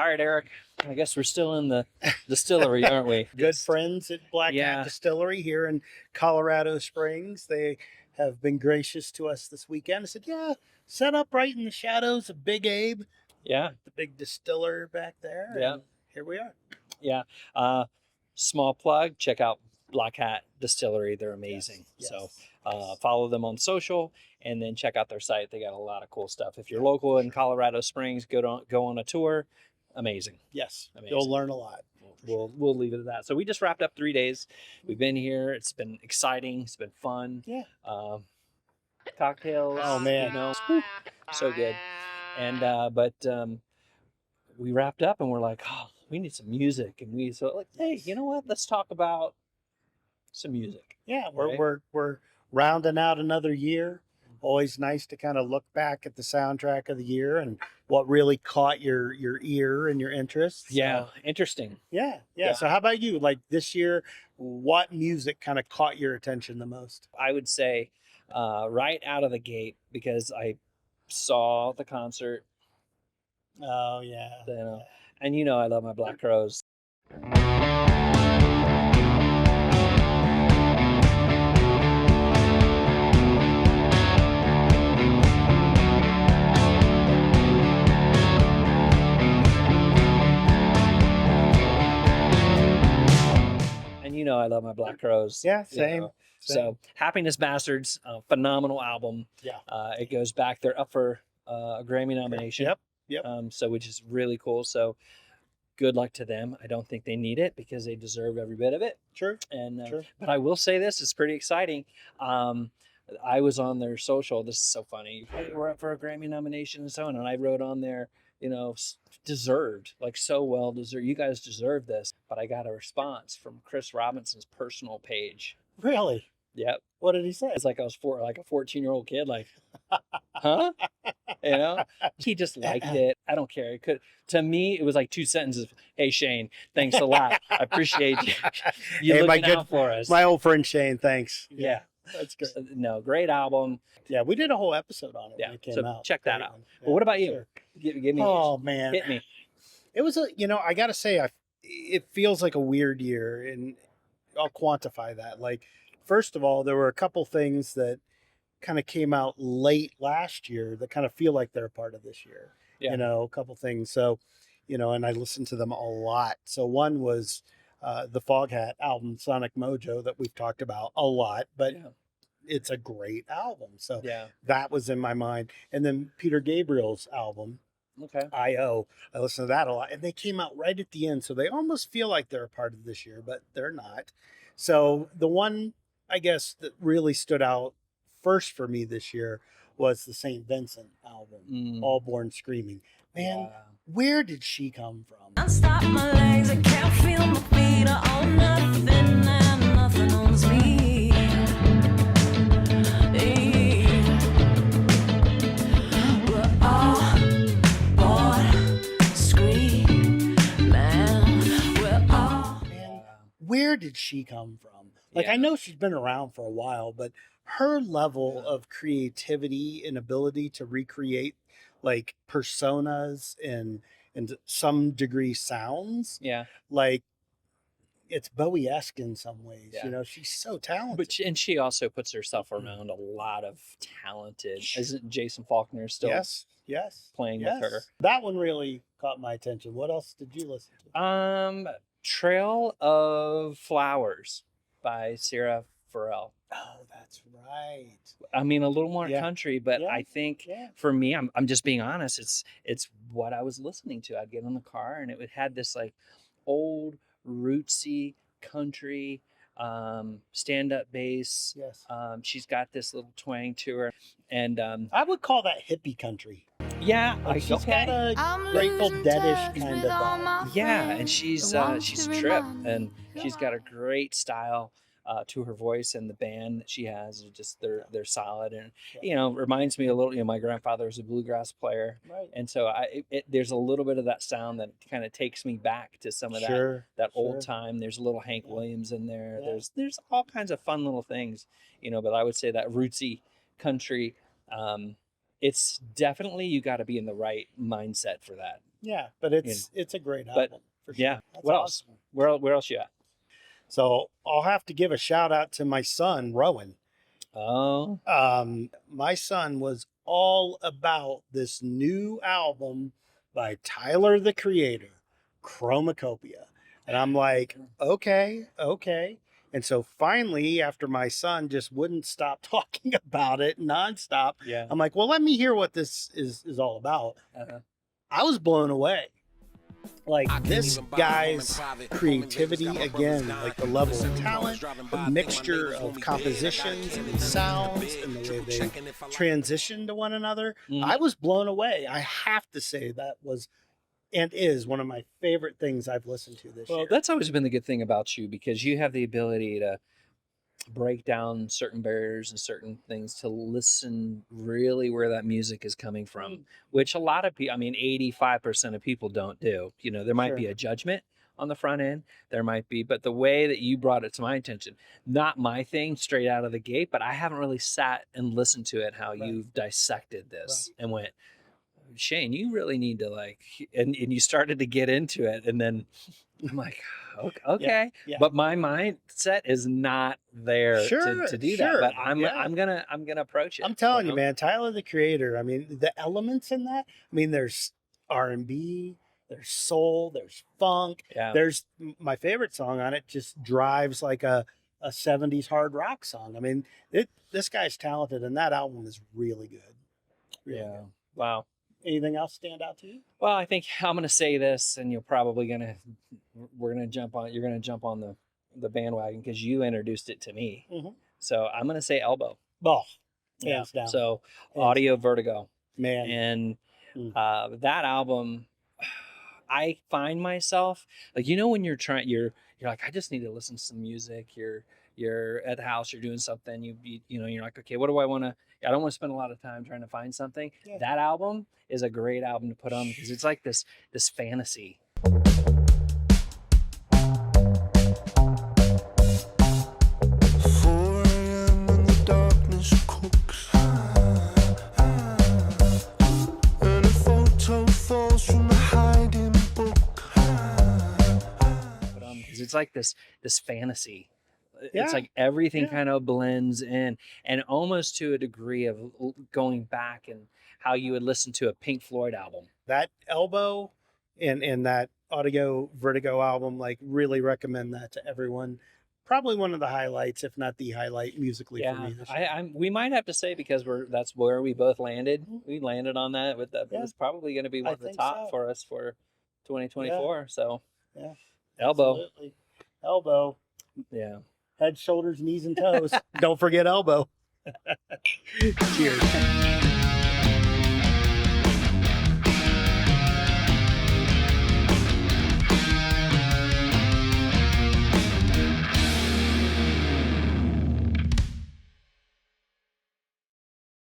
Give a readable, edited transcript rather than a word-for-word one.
right, Eric. I guess we're still in the distillery, aren't we? Good friends at Black Yeah. Hat Distillery here in Colorado Springs. They have been gracious to us this weekend. I said, yeah, set up right in the shadows of Big Abe, Yeah, the big distiller back there. Yeah. And here we are. yeah. Small plug. Check out Black Hat Distillery. They're amazing. Yes, So yes. follow them on social, and then check out their site. They got a lot of cool stuff. If you're local in Colorado Springs, go on a tour. Amazing. Yes, Amazing. you'll learn a lot. We'll leave it at that. So we just wrapped up 3 days. We've been here. It's been exciting. It's been fun. Yeah. Cocktails. Oh, man. So good. And we wrapped up and we're like, oh, we need some music. And hey, you know what? Let's talk about some music. Yeah, Right? we're rounding out another year. Always nice to kind of look back at the soundtrack of the year and what really caught your ear and your interest. Yeah, So, interesting. yeah. Yeah. So how about you? Like this year, what music kind of caught your attention the most? I would say right out of the gate, because I saw the concert, Oh yeah. and I love my Black Crowes. And I love my Black Crowes. Yeah, you same. know. So Happiness Bastards, phenomenal album. Yeah. It goes back. They're up for a Grammy nomination. Yep. So which is really cool. So good luck to them. I don't think they need it because they deserve every bit of it. True. And True. but I will say this: it's pretty exciting. I was on their social. This is so funny. Hey, we're up for a Grammy nomination and so on. And I wrote on there, deserved, like so well deserved. You guys deserve this. But I got a response from Chris Robinson's personal page. Really? Yep. What did he say? It's like I was like a 14-year-old kid, like, huh? He just liked it. I don't care. To me, it was like 2 sentences. Hey, Shane, thanks a lot. I appreciate you. You looking out for us. My old friend Shane, thanks. Yeah. That's good. No, great album. Yeah, we did a whole episode on it Yeah, when it came so out. check that Great out. one. Well, what about you? Sure. Give me. Oh man, Hit me. it was I gotta say, it feels like a weird year, and I'll quantify that. Like, first of all, there were a couple things that kind of came out late last year that kind of feel like they're a part of this year. Yeah. A couple things. So, and I listened to them a lot. So one was the Foghat album, Sonic Mojo, that we've talked about a lot, but Yeah. it's a great album. So Yeah. that was in my mind. And then Peter Gabriel's album, Okay. I.O. I listened to that a lot, and they came out right at the end, so they almost feel like they're a part of this year, but they're not. So the one, I guess, that really stood out first for me this year was the St. Vincent album, Mm. All Born Screaming. Man, Yeah. where did she come from? Can't stop my legs, I can't feel my feet. I own nothing and nothing owns me. Hey. We're all born screaming. We're all. Man, where did she come from? Like, Yeah. I know she's been around for a while, but her level of creativity and ability to recreate like personas and to some degree sounds, Yeah. like it's Bowie-esque in some ways. Yeah. She's so talented. But she also puts herself around a lot of talented. Isn't Jason Faulkner still yes, playing with her? That one really caught my attention. What else did you listen to? Trail of Flowers by Sarah Farrell. Oh, that's right. I mean, a little more Yeah. country, but Yeah. I think Yeah. for me, I'm just being honest. It's what I was listening to. I'd get in the car and it had this like old rootsy country stand-up bass. Yes. She's got this little twang to her, and I would call that hippie country. yeah, Like, she's okay. got a Grateful Deadish kind of vibe. Yeah, and she's a trip, and she's got a great style to her voice, and the band that she has are just they're solid, and reminds me a little. My grandfather was a bluegrass player, Right. and so there's a little bit of that sound that kind of takes me back to some of that old time. There's a little Hank Williams in there. Yeah. There's all kinds of fun little things, but I would say that rootsy country it's definitely, you got to be in the right mindset for that. Yeah, but it's a great But, album for sure. Yeah. That's What else? awesome. Where else you at? So I'll have to give a shout out to my son, Rowan. Oh, My son was all about this new album by Tyler the Creator, Chromacopia. And I'm like, okay, okay. And so finally, after my son just wouldn't stop talking about it nonstop, yeah. I'm like, well, let me hear what this is all about. Uh-huh. I was blown away. Like I can't this even buy a home in guy's private. creativity, Home in Vegas, got my again, brothers like the dying. level Send of me talent, cars, driving the by, think my mixture neighbors want of me dead. I got compositions cannons and in the sounds bed, and the way triple they checking if I like transition to one another. Mhm. I was blown away. I have to say that was and is one of my favorite things I've listened to this Well, year. that's always been the good thing about you, because you have the ability to break down certain barriers and certain things, to listen really where that music is coming from, which a lot of people, I mean, 85% of people don't do. You know, there might be Sure. a judgment on the front end, there might be, but the way that you brought it to my attention, not my thing straight out of the gate, but I haven't really sat and listened to it, how Right. you've dissected this Right. and went, Shane, you really need to like, and you started to get into it, and then I'm like, okay, Yeah. but my mindset is not there Sure, to do sure, that. But I'm yeah. I'm gonna approach it. I'm telling you, know? man, Tyler the Creator. I mean, the elements in that. I mean, there's R&B, there's soul, there's funk. Yeah, There's my favorite song on it. Just drives like a '70s hard rock song. I mean, this guy's talented, and that album is really good. Really yeah. good. Wow. Anything else stand out to you? Well, I think I'm gonna say this, and we're gonna jump on. You're gonna jump on the bandwagon because you introduced it to me. Mhm. So I'm gonna say Elbow. Oh, Yeah. hands down. So Hands Audio down. Vertigo, Man. and Mm. that album, I find myself like, when you're like, I just need to listen to some music. You're at the house, you're doing something, you're like, okay, what do I want to, I don't want to spend a lot of time trying to find something. Yeah. That album is a great album to put on, because it's like this fantasy. 4 a.m. and the darkness cooks, and a photo falls from a hiding book. Put on, because it's like this fantasy. Yeah. It's like everything Yeah. kind of blends in, and almost to a degree of going back and how you would listen to a Pink Floyd album. That Elbow and that Audio Vertigo album, like, really recommend that to everyone. Probably one of the highlights, if not the highlight musically for Yeah, me this year. we might have to say, because that's where we both landed. We landed on that with that. Yeah. It's probably going to be I one of the think top so. for us for 2024. So Yeah. Elbow, Absolutely. Elbow. yeah. Head, shoulders, knees, and toes. Don't forget elbow. Cheers.